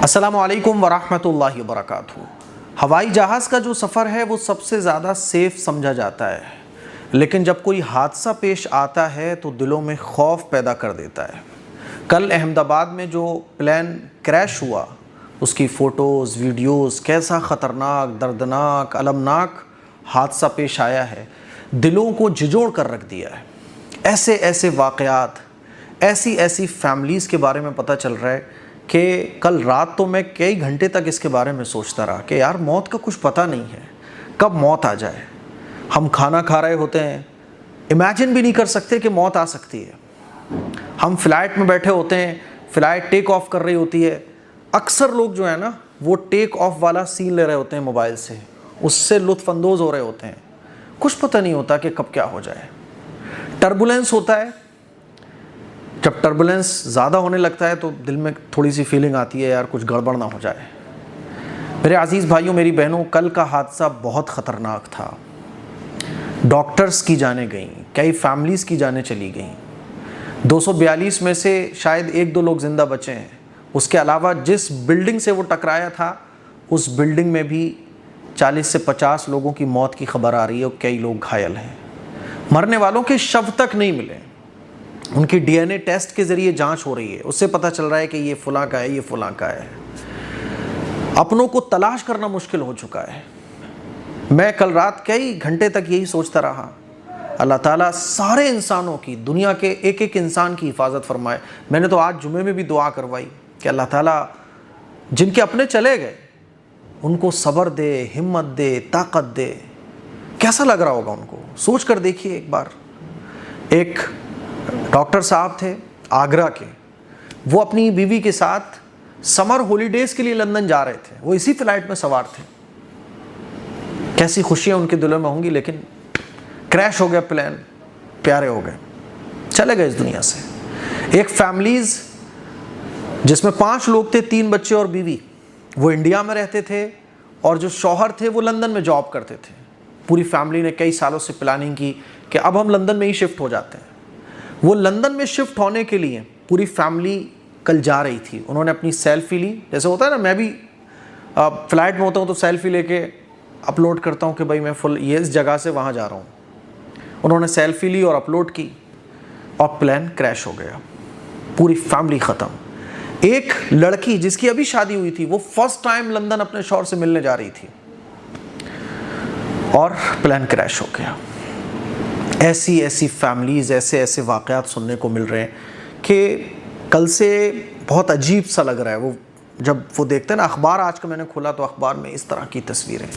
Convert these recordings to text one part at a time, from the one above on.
अस्सलामु अलैकुम वरहमतुल्लाहि वबरकातुहू। हवाई जहाज़ का जो सफ़र है वो सबसे ज़्यादा सेफ़ समझा जाता है, लेकिन जब कोई हादसा पेश आता है तो दिलों में खौफ पैदा कर देता है। कल अहमदाबाद में जो प्लेन क्रैश हुआ उसकी फ़ोटोज़ वीडियोज़, कैसा ख़तरनाक, दर्दनाक, अलमनाक हादसा पेश आया है, दिलों को झिझोड़ कर रख दिया है। ऐसे ऐसे वाक़यात, ऐसी ऐसी फैमिलीज़ के बारे में पता चल रहा है कि कल रात तो मैं कई घंटे तक इसके बारे में सोचता रहा कि यार मौत का कुछ पता नहीं है, कब मौत आ जाए। हम खाना खा रहे होते हैं, इमेजिन भी नहीं कर सकते कि मौत आ सकती है। हम फ़्लाइट में बैठे होते हैं, फ़्लाइट टेक ऑफ कर रही होती है, अक्सर लोग जो है ना वो टेक ऑफ वाला सीन ले रहे होते हैं मोबाइल से, उससे लुत्फ़अंदोज़ हो रहे होते हैं। कुछ पता नहीं होता कि कब क्या हो जाए। टर्बुलेंस होता है, जब टर्बुलेंस ज़्यादा होने लगता है तो दिल में थोड़ी सी फीलिंग आती है यार कुछ गड़बड़ ना हो जाए। मेरे अज़ीज़ भाइयों, मेरी बहनों, कल का हादसा बहुत ख़तरनाक था। डॉक्टर्स की जानें गईं, कई फैमिलीज़ की जानें चली गईं। 242 में से शायद 1-2 लोग ज़िंदा बचे हैं। उसके अलावा जिस बिल्डिंग से वो टकराया था उस बिल्डिंग में भी 40 से 50 लोगों की मौत की खबर आ रही है और कई लोग घायल हैं। मरने वालों के शव तक नहीं मिले, उनकी डीएनए टेस्ट के ज़रिए जांच हो रही है, उससे पता चल रहा है कि ये फ़लाँ का है, ये फ़लाँ का है। अपनों को तलाश करना मुश्किल हो चुका है। मैं कल रात कई घंटे तक यही सोचता रहा, अल्लाह ताला सारे इंसानों की, दुनिया के एक एक इंसान की हिफाजत फरमाए। मैंने तो आज जुमे में भी दुआ करवाई कि अल्लाह ताला जिनके अपने चले गए उनको सब्र दे, हिम्मत दे, ताकत दे। कैसा लग रहा होगा उनको, सोच कर देखिए एक बार। एक डॉक्टर साहब थे आगरा के, वो अपनी बीवी के साथ समर हॉलीडेज़ के लिए लंदन जा रहे थे। वो इसी फ्लाइट में सवार थे। कैसी खुशियाँ उनके दिलों में होंगी, लेकिन क्रैश हो गया प्लेन, प्यारे हो गए, चले गए इस दुनिया से। एक फैमिलीज़ जिसमें 5 लोग थे, 3 बच्चे और बीवी, वो इंडिया में रहते थे और जो शौहर थे वो लंदन में जॉब करते थे। पूरी फैमिली ने कई सालों से प्लानिंग की कि अब हम लंदन में ही शिफ्ट हो जाते हैं। वो लंदन में शिफ्ट होने के लिए पूरी फैमिली कल जा रही थी। उन्होंने अपनी सेल्फ़ी ली, जैसे होता है ना, मैं भी फ़्लाइट में होता हूँ तो सेल्फ़ी लेके अपलोड करता हूँ कि भाई मैं ये इस जगह से वहाँ जा रहा हूँ। उन्होंने सेल्फ़ी ली और अपलोड की और प्लेन क्रैश हो गया, पूरी फैमिली ख़त्म। एक लड़की जिसकी अभी शादी हुई थी, वो फर्स्ट टाइम लंदन अपने शौहर से मिलने जा रही थी और प्लेन क्रैश हो गया। ऐसी ऐसी फैमिलीज़, ऐसे ऐसे वाक़यात सुनने को मिल रहे हैं कि कल से बहुत अजीब सा लग रहा है। वो जब वो देखते हैं ना, अखबार आज का मैंने खोला तो अखबार में इस तरह की तस्वीरें।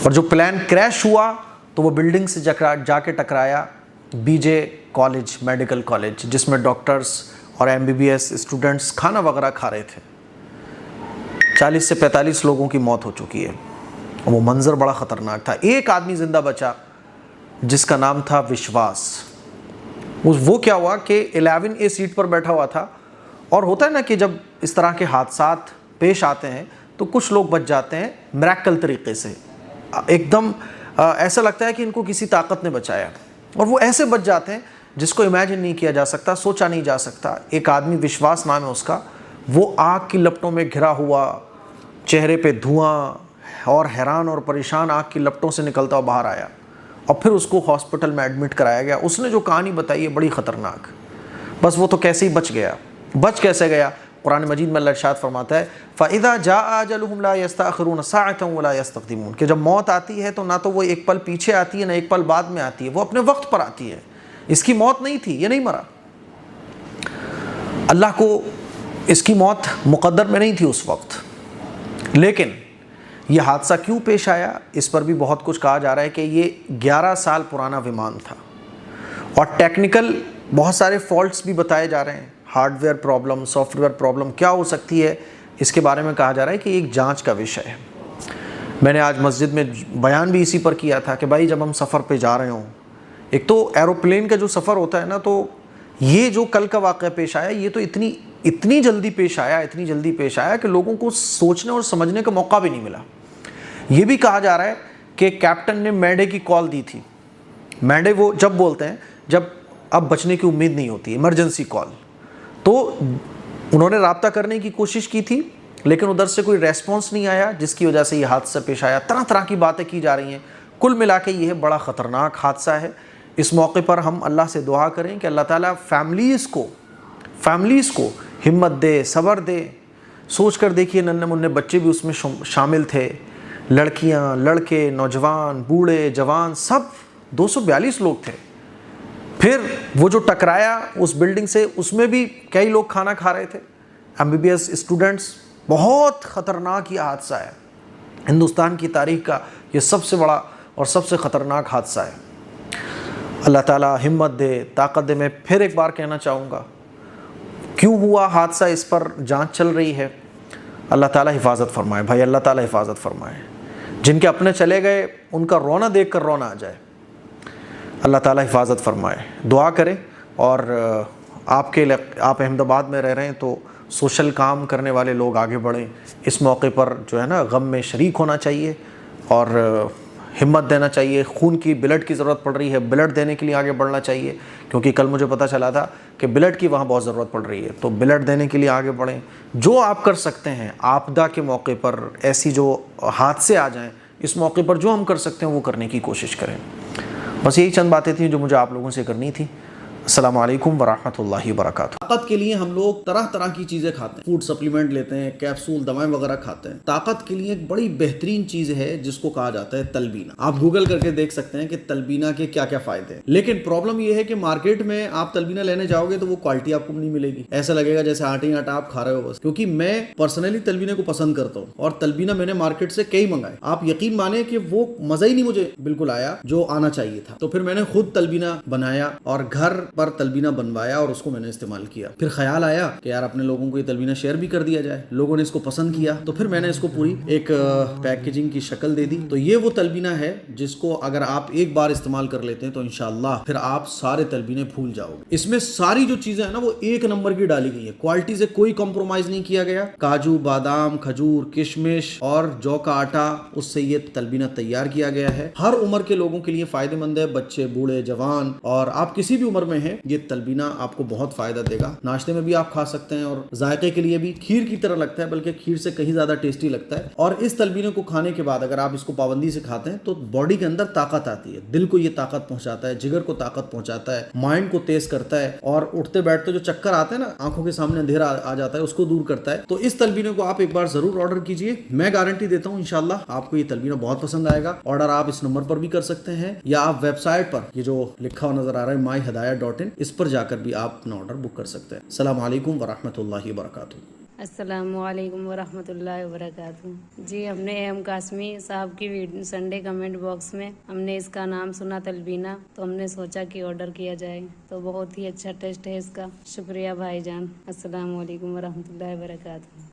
और जो प्लेन क्रैश हुआ तो वो बिल्डिंग से जाके टकराया बीजे कॉलेज, मेडिकल कॉलेज, जिसमें डॉक्टर्स और MBBS स्टूडेंट्स खाना वगैरह खा रहे थे। 40 से 45 लोगों की मौत हो चुकी है। वो मंज़र बड़ा ख़तरनाक था। एक आदमी ज़िंदा बचा जिसका नाम था विश्वास। वो क्या हुआ कि 11A सीट पर बैठा हुआ था, और होता है ना कि जब इस तरह के हादसात पेश आते हैं तो कुछ लोग बच जाते हैं मिरेकल तरीक़े से, एकदम ऐसा लगता है कि इनको किसी ताकत ने बचाया, और वो ऐसे बच जाते हैं जिसको इमेजिन नहीं किया जा सकता, सोचा नहीं जा सकता। एक आदमी विश्वास नाम है उसका, वो आग की लपटों में घिरा हुआ, चेहरे पे धुआं और हैरान और परेशान आग की लपटों से निकलता हुआ बाहर आया और फिर उसको हॉस्पिटल में एडमिट कराया गया। उसने जो कहानी बताई है बड़ी ख़तरनाक। बस वो तो कैसे ही बच गया। बच कैसे गया? कुरान मजीद में अल्लाह इरशाद फरमाता है, फ़इज़ा जाअ अजलुहुम ला यस्तअखिरून साअतन वला यस्तक़दिमून, कि जब मौत आती है तो ना तो वो एक पल पीछे आती है ना एक पल बाद में आती है, वो अपने वक्त पर आती है। इसकी मौत नहीं थी, ये नहीं मरा, अल्लाह को इसकी मौत मुक़द्दर में नहीं थी उस वक्त। लेकिन ये हादसा क्यों पेश आया, इस पर भी बहुत कुछ कहा जा रहा है कि ये 11 साल पुराना विमान था और टेक्निकल बहुत सारे फॉल्ट्स भी बताए जा रहे हैं। हार्डवेयर प्रॉब्लम, सॉफ्टवेयर प्रॉब्लम क्या हो सकती है, इसके बारे में कहा जा रहा है कि एक जांच का विषय है। मैंने आज मस्जिद में बयान भी इसी पर किया था कि भाई जब हम सफ़र पे जा रहे हों, एक तो एरोप्लेन का जो सफ़र होता है ना, तो ये जो कल का वाक़या पेश आया, ये तो इतनी जल्दी पेश आया कि लोगों को सोचने और समझने का मौका भी नहीं मिला। ये भी कहा जा रहा है कि कैप्टन ने मैडे की कॉल दी थी। मैडे वो जब बोलते हैं जब अब बचने की उम्मीद नहीं होती, इमरजेंसी कॉल, तो उन्होंने राब्ता करने की कोशिश की थी, लेकिन उधर से कोई रेस्पॉन्स नहीं आया, जिसकी वजह से ये हादसा पेश आया। तरह तरह की बातें की जा रही हैं। कुल मिला के ये बड़ा ख़तरनाक हादसा है। इस मौके पर हम अल्लाह से दुआ करें कि अल्लाह ताला फैमिलीज़ को हिम्मत दे, सब्र दे। सोच कर देखिए, नन्हे मुन्ने बच्चे भी उसमें शामिल थे, लड़कियां, लड़के, नौजवान, बूढ़े, जवान, सब 242 लोग थे। फिर वो जो टकराया उस बिल्डिंग से, उसमें भी कई लोग खाना खा रहे थे, MBBS स्टूडेंट्स। बहुत ख़तरनाक ये हादसा है। हिंदुस्तान की तारीख़ का ये सबसे बड़ा और सबसे ख़तरनाक हादसा है। अल्लाह ताला हिम्मत दे, ताकत दे। मैं फिर एक बार कहना चाहूँगा, क्यों हुआ हादसा, इस पर जांच चल रही है। अल्लाह ताला हिफाजत फरमाए भाई, अल्लाह ताला हिफाजत फरमाए। जिनके अपने चले गए उनका रोना देख कर रोना आ जाए। अल्लाह ताला हिफाजत फरमाए। दुआ करें। और आप अहमदाबाद में रह रहे हैं तो सोशल काम करने वाले लोग आगे बढ़ें। इस मौके पर जो है ना, गम में शरीक होना चाहिए और हिम्मत देना चाहिए। खून की, ब्लड की ज़रूरत पड़ रही है, ब्लड देने के लिए आगे बढ़ना चाहिए। क्योंकि कल मुझे पता चला था कि ब्लड की वहाँ बहुत ज़रूरत पड़ रही है, तो ब्लड देने के लिए आगे बढ़ें। जो आप कर सकते हैं आपदा के मौके पर, ऐसी जो हादसे आ जाएं, इस मौके पर जो हम कर सकते हैं वो करने की कोशिश करें। बस यही चंद बातें थी जो मुझे आप लोगों से करनी थी। अस्सलामु अलैकुम वरहमतुल्लाहि वबरकातुहू। ताकत के लिए हम लोग तरह तरह की चीजें खाते हैं, फूड सप्लीमेंट लेते हैं, कैप्सूल, दवाएं वगैरह खाते हैं। ताकत के लिए एक बड़ी बेहतरीन चीज है जिसको कहा जाता है तलबीना। आप गूगल करके देख सकते हैं कि तलबीना के क्या क्या फायदे हैं। लेकिन प्रॉब्लम यह है कि मार्केट में आप तलबीना लेने जाओगे तो वो क्वालिटी आपको नहीं मिलेगी। ऐसा लगेगा जैसे आटे आटा आप खा रहे हो बस। क्योंकि मैं पर्सनली तलबीने को पसंद करता हूँ और तलबीना मैंने मार्केट से कई मंगाए। आप यकीन माने कि वो मजा ही नहीं मुझे बिल्कुल आया जो आना चाहिए था। तो फिर मैंने खुद तलबीना बनाया और घर पर तलबीना बनवाया और उसको मैंने इस्तेमाल किया। फिर ख्याल आया कि यार अपने लोगों को ये तलबीना शेयर भी कर दिया जाए। लोगों ने इसको पसंद किया तो फिर मैंने इसको पूरी एक पैकेजिंग की शक्ल दे दी। तो ये वो तलबीना है जिसको अगर आप एक बार इस्तेमाल कर लेते हैं तो इंशाअल्लाह फिर आप सारे तलबीने भूल जाओगे। इसमें सारी जो चीजें है ना वो एक नंबर की डाली गई है। क्वालिटी से कोई कॉम्प्रोमाइज नहीं किया गया। काजू, बादाम, खजूर, किशमिश और जौ का आटा, उससे ये तलबीना तैयार किया गया है। हर उम्र के लोगों के लिए फायदेमंद है, बच्चे, बूढ़े, जवान, और आप किसी भी उम्र में हैं, ये तलबीना आपको बहुत फायदा देगा। नाश्ते में भी आप खा सकते हैं और जायके के लिए भी खीर की तरह लगता है, बल्कि खीर से कहीं ज्यादा टेस्टी लगता है। और इस तलबीने को खाने के बाद अगर आप इसको पाबंदी से खाते हैं तो बॉडी के अंदर ताकत आती है। दिल को ये ताकत पहुंचाता है, जिगर को ताकत पहुंचाता है, माइंड को तेज करता है और उठते बैठते जो चक्कर आते हैं ना, आंखों के सामने अंधेरा आ जाता है, उसको दूर करता है। तो इस तलबीने को आप एक बार जरूर ऑर्डर कीजिए। मैं गारंटी देता हूँ इंशाल्लाह आपको ये तलबीना बहुत पसंद आएगा। ऑर्डर आप इस नंबर पर भी कर सकते हैं या आप वेबसाइट पर ये जो लिखा हुआ नजर आ रहा है myhidayat.in, इस पर जाकर भी आप अपना ऑर्डर बुक कर सकते हैं। अस्सलाम वालेकुम वरहमतुल्लाहि वबरकातुहू। अस्सलामुअलैकुम वरहमतुल्लाहि वबरकातुहू। जी, हमने एम कासमी साहब की संडे कमेंट बॉक्स में हमने इसका नाम सुना तलबीना, तो हमने सोचा कि ऑर्डर किया जाए। तो बहुत ही अच्छा टेस्ट है इसका। शुक्रिया भाईजान। अस्सलामुअलैकुम वरहमतुल्लाहि वबरकातुहू।